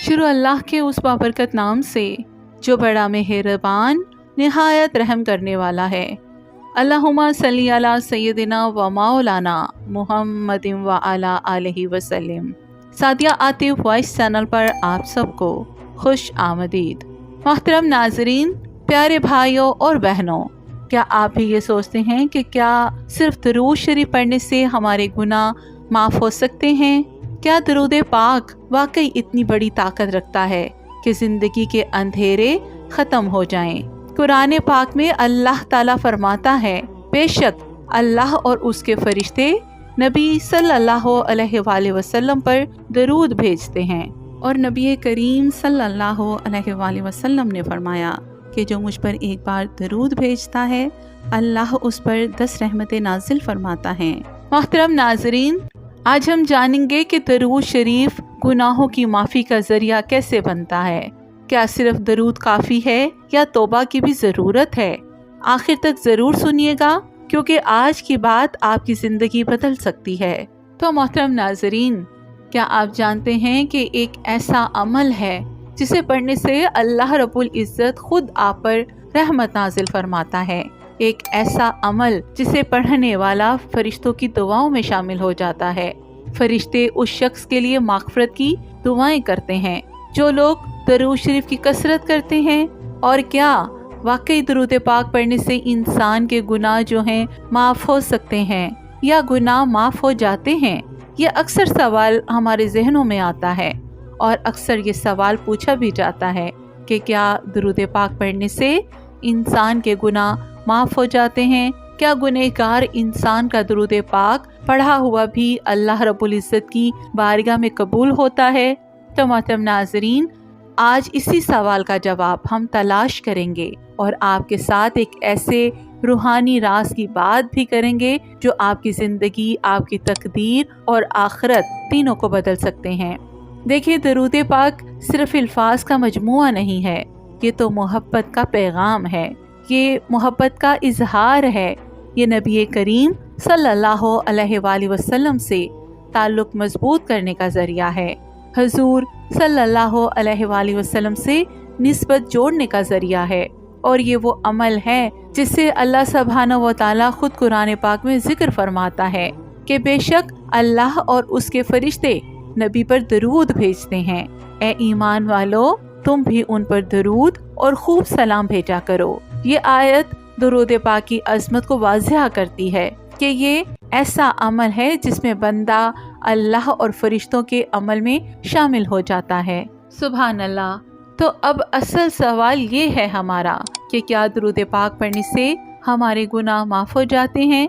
شروع اللہ کے اس بابرکت نام سے جو بڑا مہربان نہایت رحم کرنے والا ہے۔ اللہم صلی علی سیدنا و مولانا محمد و علی آلہ وسلم۔ سعدیہ عاطف وائس چینل پر آپ سب کو خوش آمدید۔ محترم ناظرین، پیارے بھائیوں اور بہنوں، کیا آپ بھی یہ سوچتے ہیں کہ کیا صرف درود شریف پڑھنے سے ہمارے گناہ معاف ہو سکتے ہیں؟ کیا درود پاک واقعی اتنی بڑی طاقت رکھتا ہے کہ زندگی کے اندھیرے ختم ہو جائیں؟ قرآن پاک میں اللہ تعالیٰ فرماتا ہے، بے شک اللہ اور اس کے فرشتے نبی صلی اللہ علیہ وآلہ وسلم پر درود بھیجتے ہیں، اور نبی کریم صلی اللہ علیہ وآلہ وسلم نے فرمایا کہ جو مجھ پر ایک بار درود بھیجتا ہے اللہ اس پر 10 رحمتیں نازل فرماتا ہے۔ محترم ناظرین، آج ہم جانیں گے کہ درود شریف گناہوں کی معافی کا ذریعہ کیسے بنتا ہے۔ کیا صرف درود کافی ہے یا توبہ کی بھی ضرورت ہے؟ آخر تک ضرور سنیے گا، کیونکہ آج کی بات آپ کی زندگی بدل سکتی ہے۔ تو محترم ناظرین، کیا آپ جانتے ہیں کہ ایک ایسا عمل ہے جسے پڑھنے سے اللہ رب العزت خود آپ پر رحمت نازل فرماتا ہے؟ ایک ایسا عمل جسے پڑھنے والا فرشتوں کی دعاؤں میں شامل ہو جاتا ہے۔ فرشتے اس شخص کے لیے مغفرت کی دعائیں کرتے ہیں جو لوگ درود شریف کی کثرت کرتے ہیں۔ اور کیا واقعی درود پاک پڑھنے سے انسان کے گناہ جو ہیں معاف ہو سکتے ہیں یا گناہ معاف ہو جاتے ہیں؟ یہ اکثر سوال ہمارے ذہنوں میں آتا ہے، اور اکثر یہ سوال پوچھا بھی جاتا ہے کہ کیا درود پاک پڑھنے سے انسان کے گناہ معاف ہو جاتے ہیں؟ کیا گنہگار انسان کا درود پاک پڑھا ہوا بھی اللہ رب العزت کی بارگاہ میں قبول ہوتا ہے؟ تو محترم ناظرین، آج اسی سوال کا جواب ہم تلاش کریں گے، اور آپ کے ساتھ ایک ایسے روحانی راز کی بات بھی کریں گے جو آپ کی زندگی، آپ کی تقدیر اور آخرت تینوں کو بدل سکتے ہیں۔ دیکھیں، درود پاک صرف الفاظ کا مجموعہ نہیں ہے، یہ تو محبت کا پیغام ہے، یہ محبت کا اظہار ہے، یہ نبی کریم صلی اللہ علیہ وآلہ وسلم سے تعلق مضبوط کرنے کا ذریعہ ہے، حضور صلی اللہ علیہ وآلہ وسلم سے نسبت جوڑنے کا ذریعہ ہے، اور یہ وہ عمل ہے جس سے اللہ سبحانہ و تعالیٰ خود قرآن پاک میں ذکر فرماتا ہے کہ بے شک اللہ اور اس کے فرشتے نبی پر درود بھیجتے ہیں۔ اے ایمان والو، تم بھی ان پر درود اور خوب سلام بھیجا کرو۔ یہ آیت درود پاک کی عظمت کو واضح کرتی ہے کہ یہ ایسا عمل ہے جس میں بندہ اللہ اور فرشتوں کے عمل میں شامل ہو جاتا ہے۔ سبحان اللہ۔ تو اب اصل سوال یہ ہے ہمارا کہ کیا درود پاک پڑھنے سے ہمارے گناہ معاف ہو جاتے ہیں؟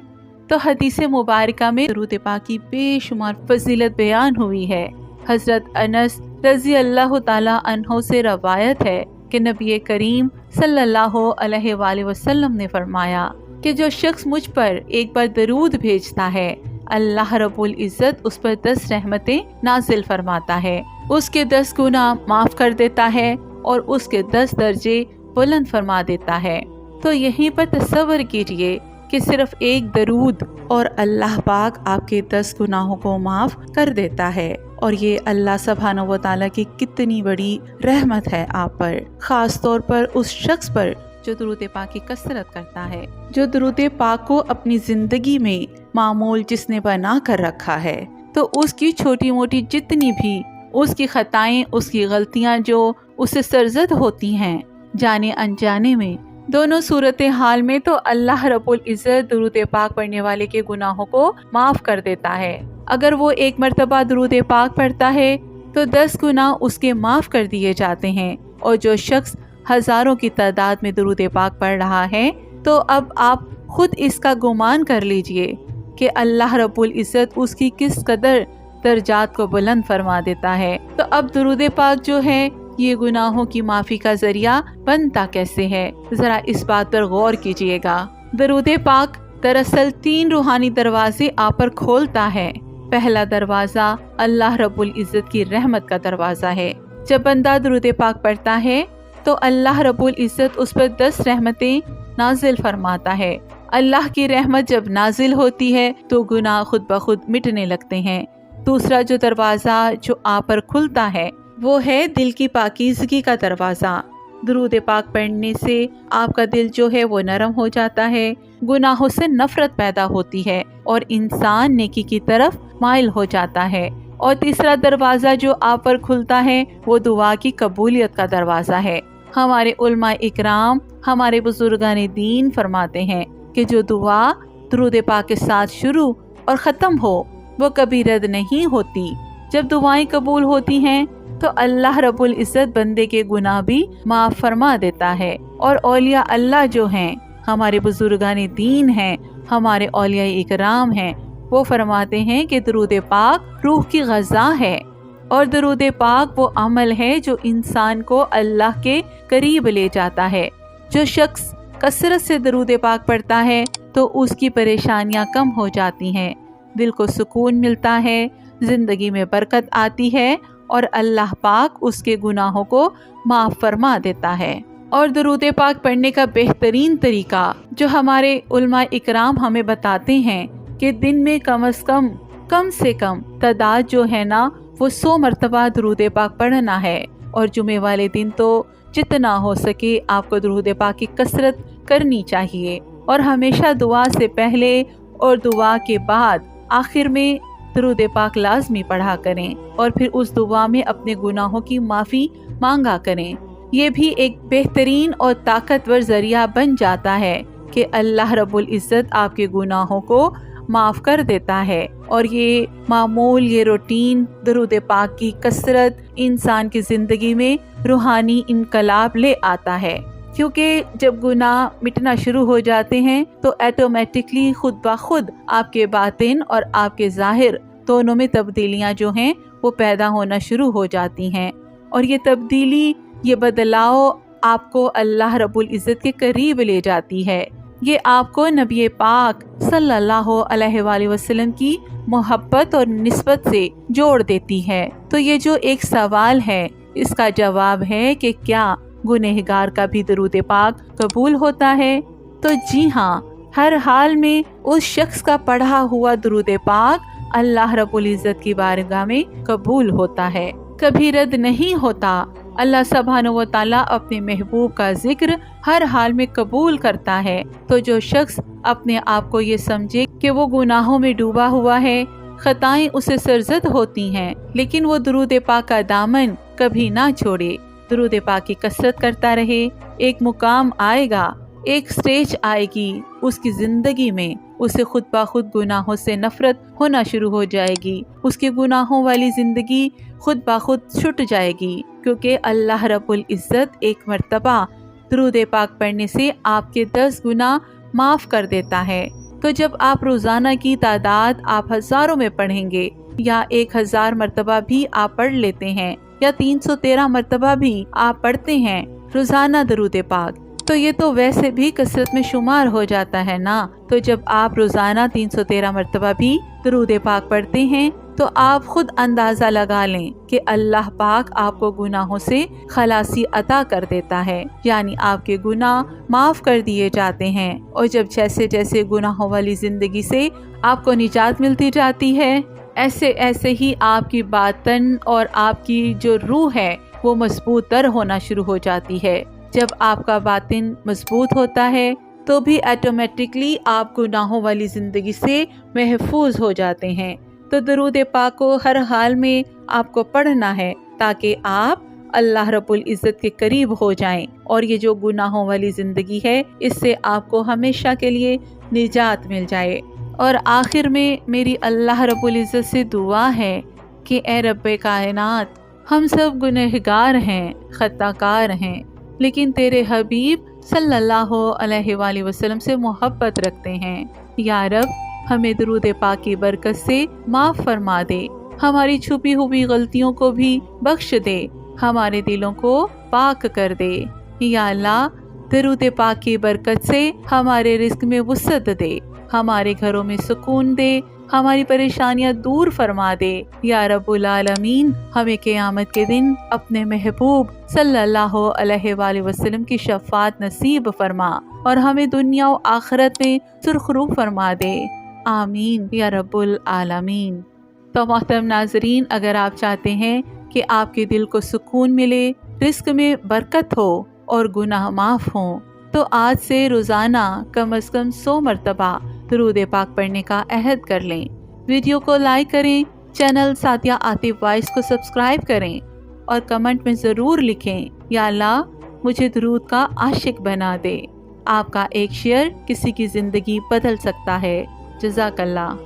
تو حدیث مبارکہ میں درود پاک کی بے شمار فضیلت بیان ہوئی ہے۔ حضرت انس رضی اللہ تعالی عنہ سے روایت ہے کہ نبی کریم صلی اللہ علیہ وآلہ وسلم نے فرمایا کہ جو شخص مجھ پر ایک بار درود بھیجتا ہے اللہ رب العزت اس پر 10 رحمتیں نازل فرماتا ہے، اس کے 10 گناہ معاف کر دیتا ہے اور اس کے 10 درجے بلند فرما دیتا ہے۔ تو یہیں پر تصور کیجئے کہ صرف ایک درود اور اللہ پاک آپ کے 10 گناہوں کو معاف کر دیتا ہے، اور یہ اللہ سبحانہ و تعالیٰ کی کتنی بڑی رحمت ہے آپ پر، خاص طور پر اس شخص پر جو درود پاک کی کثرت کرتا ہے، جو درود پاک کو اپنی زندگی میں معمول جس نے بنا کر رکھا ہے۔ تو اس کی چھوٹی موٹی جتنی بھی اس کی خطائیں، اس کی غلطیاں جو اسے سرزد ہوتی ہیں جانے انجانے میں، دونوں صورتحال میں تو اللہ رب العزت درود پاک پڑھنے والے کے گناہوں کو معاف کر دیتا ہے۔ اگر وہ ایک مرتبہ درود پاک پڑھتا ہے تو 10 گناہ اس کے معاف کر دیے جاتے ہیں، اور جو شخص ہزاروں کی تعداد میں درود پاک پڑھ رہا ہے تو اب آپ خود اس کا گمان کر لیجئے کہ اللہ رب العزت اس کی کس قدر درجات کو بلند فرما دیتا ہے۔ تو اب درود پاک جو ہے یہ گناہوں کی معافی کا ذریعہ بنتا کیسے ہے؟ ذرا اس بات پر غور کیجئے گا۔ درود پاک دراصل 3 روحانی دروازے آپ پر کھولتا ہے۔ پہلا دروازہ اللہ رب العزت کی رحمت کا دروازہ ہے۔ جب بندہ درود پاک پڑھتا ہے تو اللہ رب العزت اس پر 10 رحمتیں نازل فرماتا ہے۔ اللہ کی رحمت جب نازل ہوتی ہے تو گناہ خود بخود مٹنے لگتے ہیں۔ دوسرا جو دروازہ جو آپ پر کھلتا ہے وہ ہے دل کی پاکیزگی کا دروازہ۔ درود پاک پڑھنے سے آپ کا دل جو ہے وہ نرم ہو جاتا ہے، گناہوں سے نفرت پیدا ہوتی ہے اور انسان نیکی کی طرف مائل ہو جاتا ہے۔ اور تیسرا دروازہ جو آپ پر کھلتا ہے وہ دعا کی قبولیت کا دروازہ ہے۔ ہمارے علماء اکرام، ہمارے بزرگان دین فرماتے ہیں کہ جو دعا درود پاک کے ساتھ شروع اور ختم ہو وہ کبھی رد نہیں ہوتی۔ جب دعائیں قبول ہوتی ہیں تو اللہ رب العزت بندے کے گناہ بھی معاف فرما دیتا ہے۔ اور اولیاء اللہ جو ہیں، ہمارے بزرگان دین ہیں، ہمارے اولیاء اکرام ہیں، وہ فرماتے ہیں کہ درود پاک روح کی غذا ہے، اور درود پاک وہ عمل ہے جو انسان کو اللہ کے قریب لے جاتا ہے۔ جو شخص کثرت سے درود پاک پڑھتا ہے تو اس کی پریشانیاں کم ہو جاتی ہیں، دل کو سکون ملتا ہے، زندگی میں برکت آتی ہے اور اللہ پاک اس کے گناہوں کو معاف فرما دیتا ہے۔ اور درود پاک پڑھنے کا بہترین طریقہ جو ہمارے علماء اکرام ہمیں بتاتے ہیں کہ دن میں کم سے کم تعداد جو ہے نا وہ 100 مرتبہ درود پاک پڑھنا ہے، اور جمعے والے دن تو جتنا ہو سکے آپ کو درود پاک کی کثرت کرنی چاہیے، اور ہمیشہ دعا سے پہلے اور دعا کے بعد آخر میں درود پاک لازمی پڑھا کریں، اور پھر اس دعا میں اپنے گناہوں کی معافی مانگا کریں۔ یہ بھی ایک بہترین اور طاقتور ذریعہ بن جاتا ہے کہ اللہ رب العزت آپ کے گناہوں کو معاف کر دیتا ہے۔ اور یہ معمول، یہ روٹین درود پاک کی کثرت انسان کی زندگی میں روحانی انقلاب لے آتا ہے، کیونکہ جب گناہ مٹنا شروع ہو جاتے ہیں تو ایٹومیٹکلی خود بخود آپ کے باطن اور آپ کے ظاہر دونوں میں تبدیلیاں جو ہیں وہ پیدا ہونا شروع ہو جاتی ہیں، اور یہ تبدیلی، یہ بدلاؤ آپ کو اللہ رب العزت کے قریب لے جاتی ہے۔ یہ آپ کو نبی پاک صلی اللہ علیہ وآلہ وسلم کی محبت اور نسبت سے جوڑ دیتی ہے۔ تو یہ جو ایک سوال ہے اس کا جواب ہے کہ کیا گنہگار کا بھی درود پاک قبول ہوتا ہے؟ تو جی ہاں، ہر حال میں اس شخص کا پڑھا ہوا درود پاک اللہ رب العزت کی بارگاہ میں قبول ہوتا ہے، کبھی رد نہیں ہوتا۔ اللہ سبحانہ و تعالیٰ اپنے محبوب کا ذکر ہر حال میں قبول کرتا ہے۔ تو جو شخص اپنے آپ کو یہ سمجھے کہ وہ گناہوں میں ڈوبا ہوا ہے، خطائیں اسے سرزد ہوتی ہیں، لیکن وہ درود پاک کا دامن کبھی نہ چھوڑے، درود پاک کی کثرت کرتا رہے، ایک مقام آئے گا، ایک سٹیج آئے گی اس کی زندگی میں، اسے خود بخود گناہوں سے نفرت ہونا شروع ہو جائے گی، اس کی گناہوں والی زندگی خود بخود چھٹ جائے گی، کیونکہ اللہ رب العزت ایک مرتبہ درود پاک پڑھنے سے آپ کے 10 گناہ معاف کر دیتا ہے۔ تو جب آپ روزانہ کی تعداد آپ ہزاروں میں پڑھیں گے، یا 1000 مرتبہ بھی آپ پڑھ لیتے ہیں، یا 313 مرتبہ بھی آپ پڑھتے ہیں روزانہ درود پاک، تو یہ تو ویسے بھی کثرت میں شمار ہو جاتا ہے نا۔ تو جب آپ روزانہ 313 مرتبہ بھی درود پاک پڑھتے ہیں تو آپ خود اندازہ لگا لیں کہ اللہ پاک آپ کو گناہوں سے خلاصی عطا کر دیتا ہے، یعنی آپ کے گناہ معاف کر دیے جاتے ہیں۔ اور جب جیسے جیسے گناہوں والی زندگی سے آپ کو نجات ملتی جاتی ہے، ایسے ایسے ہی آپ کی باطن اور آپ کی جو روح ہے وہ مضبوط تر ہونا شروع ہو جاتی ہے۔ جب آپ کا باطن مضبوط ہوتا ہے تو بھی ایٹومیٹکلی آپ گناہوں والی زندگی سے محفوظ ہو جاتے ہیں۔ تو درود پاک کو ہر حال میں آپ کو پڑھنا ہے تاکہ آپ اللہ رب العزت کے قریب ہو جائیں، اور یہ جو گناہوں والی زندگی ہے اس سے آپ کو ہمیشہ کے لیے نجات مل جائے۔ اور آخر میں میری اللہ رب العزت سے دعا ہے کہ اے رب کائنات، ہم سب گنہگار ہیں، خطا کار ہیں، لیکن تیرے حبیب صلی اللہ علیہ وآلہ وسلم سے محبت رکھتے ہیں۔ یا رب، ہمیں درود پاک کی برکت سے معاف فرما دے، ہماری چھپی ہوئی غلطیوں کو بھی بخش دے، ہمارے دلوں کو پاک کر دے۔ یا اللہ، درود پاک کی برکت سے ہمارے رزق میں وسعت دے، ہمارے گھروں میں سکون دے، ہماری پریشانیاں دور فرما دے۔ یا رب العالمین، ہمیں قیامت کے دن اپنے محبوب صلی اللہ علیہ وآلہ وسلم کی شفاعت نصیب فرما، اور ہمیں دنیا و آخرت میں سرخرو فرما دے۔ آمین یا رب العالمین۔ تو محترم ناظرین، اگر آپ چاہتے ہیں کہ آپ کے دل کو سکون ملے، رزق میں برکت ہو اور گناہ معاف ہوں، تو آج سے روزانہ کم از کم 100 مرتبہ درود پاک پڑھنے کا عہد کر لیں۔ ویڈیو کو لائک کریں، چینل سعدیہ عاطف وائس کو سبسکرائب کریں اور کمنٹ میں ضرور لکھیں یا اللہ مجھے درود کا عاشق بنا دے۔ آپ کا ایک شیئر کسی کی زندگی بدل سکتا ہے۔ جزاک اللہ۔